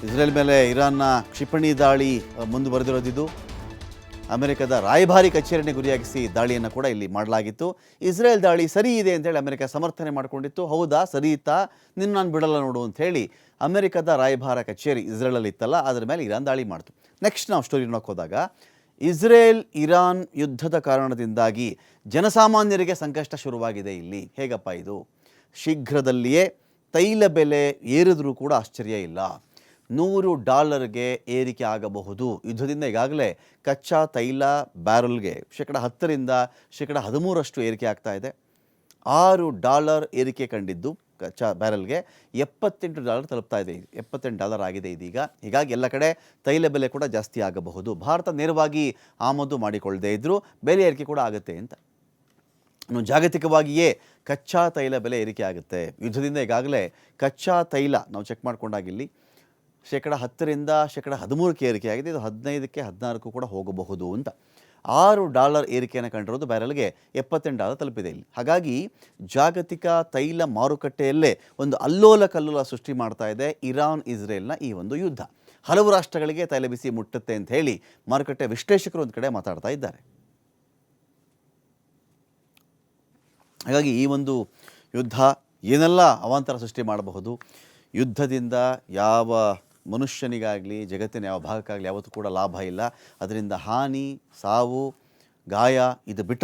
Israel ಮೇಲೆ ಇರಾನ್ನ ಕ್ಷಿಪಣಿ ದಾಳಿ ಮುಂದುವರೆದಿರೋದಿದ್ದು ಅಮೆರಿಕದ ರಾಯಭಾರಿ ಕಚೇರಿಯನ್ನು ಗುರಿಯಾಗಿಸಿ ದಾಳಿಯನ್ನು ಕೂಡ ಇಲ್ಲಿ ಮಾಡಲಾಗಿತ್ತು. ಇಸ್ರೇಲ್ ದಾಳಿ ಸರಿ ಇದೆ ಅಂತೇಳಿ ಅಮೆರಿಕ ಸಮರ್ಥನೆ ಮಾಡಿಕೊಂಡಿತ್ತು. ಹೌದಾ, ಸರಿ ಇತ್ತಾ, ನಿನ್ನ ನಾನು ಬಿಡಲ್ಲ ನೋಡು ಅಂಥೇಳಿ ಅಮೆರಿಕದ ರಾಯಭಾರ ಕಚೇರಿ ಇಸ್ರೇಲಲ್ಲಿ ಇತ್ತಲ್ಲ, ಅದರ ಮೇಲೆ ಇರಾನ್ ದಾಳಿ ಮಾಡ್ತು. ನೆಕ್ಸ್ಟ್ ನಾವು ಸ್ಟೋರಿ ನೋಡೋದಾಗ, ಇಸ್ರೇಲ್ ಇರಾನ್ ಯುದ್ಧದ ಕಾರಣದಿಂದಾಗಿ ಜನಸಾಮಾನ್ಯರಿಗೆ ಸಂಕಷ್ಟ ಶುರುವಾಗಿದೆ. ಇಲ್ಲಿ ಹೇಗಪ್ಪ ಇದು? ಶೀಘ್ರದಲ್ಲಿಯೇ ತೈಲ ಬೆಲೆ ಏರಿದ್ರೂ ಕೂಡ ಆಶ್ಚರ್ಯ ಇಲ್ಲ. $100 ಏರಿಕೆ ಆಗಬಹುದು. ಯುದ್ಧದಿಂದ ಈಗಾಗಲೇ ಕಚ್ಚಾ ತೈಲ ಬ್ಯಾರಲ್ಗೆ 10% - 13% ಏರಿಕೆ ಆಗ್ತಾ ಇದೆ. $6 ಏರಿಕೆ ಕಂಡಿದ್ದು ಕಚ್ಚಾ ಬ್ಯಾರಲ್ಗೆ $78 ತಲುಪ್ತಾ ಇದೆ. $78 ಆಗಿದೆ ಇದೀಗ. ಹೀಗಾಗಿ ಎಲ್ಲ ಕಡೆ ತೈಲ ಬೆಲೆ ಕೂಡ ಜಾಸ್ತಿ ಆಗಬಹುದು. ಭಾರತ ನೇರವಾಗಿ ಆಮದು ಮಾಡಿಕೊಳ್ಳದೇ ಇದ್ದರೂ ಬೆಲೆ ಏರಿಕೆ ಕೂಡ ಆಗುತ್ತೆ ಅಂತ. ಇನ್ನು ಜಾಗತಿಕವಾಗಿಯೇ ಕಚ್ಚಾ ತೈಲ ಬೆಲೆ ಏರಿಕೆ ಆಗುತ್ತೆ. ಯುದ್ಧದಿಂದ ಈಗಾಗಲೇ ಕಚ್ಚಾ ತೈಲ ನಾವು ಚೆಕ್ ಮಾಡ್ಕೊಂಡಾಗಿಲ್ಲಿ 10% - 13% ಏರಿಕೆ ಆಗಿದೆ. ಇದು 15ಕ್ಕೆ 14 ಕೂಡ ಹೋಗಬಹುದು ಅಂತ. $6 ಏರಿಕೆಯನ್ನು ಕಂಡಿರೋದು ಬ್ಯಾರಲ್ಗೆ $78 ತಲುಪಿದೆ ಇಲ್ಲಿ. ಹಾಗಾಗಿ ಜಾಗತಿಕ ತೈಲ ಮಾರುಕಟ್ಟೆಯಲ್ಲೇ ಒಂದು ಅಲ್ಲೋಲ ಕಲ್ಲೋಲ ಸೃಷ್ಟಿ ಮಾಡ್ತಾ ಇದೆ ಇರಾನ್ ಇಸ್ರೇಲ್ನ ಈ ಒಂದು ಯುದ್ಧ. ಹಲವು ರಾಷ್ಟ್ರಗಳಿಗೆ ತೈಲ ಬಿಸಿ ಮುಟ್ಟುತ್ತೆ ಅಂತ ಹೇಳಿ ಮಾರುಕಟ್ಟೆ ವಿಶ್ಲೇಷಕರು ಒಂದು ಕಡೆ ಮಾತಾಡ್ತಾ ಇದ್ದಾರೆ. ಹಾಗಾಗಿ ಈ ಒಂದು ಯುದ್ಧ ಏನೆಲ್ಲ ಅವಾಂತರ ಸೃಷ್ಟಿ ಮಾಡಬಹುದು, ಯುದ್ಧದಿಂದ ಯಾವ ಮನುಷ್ಯನಿಗಾಗಲಿ ಜಗತ್ತಿನ ಯಾವ ಭಾಗಕ್ಕಾಗಲಿ ಯಾವತ್ತೂ ಕೂಡ ಲಾಭ ಇಲ್ಲ. ಅದರಿಂದ ಹಾನಿ, ಸಾವು, ಗಾಯ ಇದು ಬಿಟ್ಟರೆ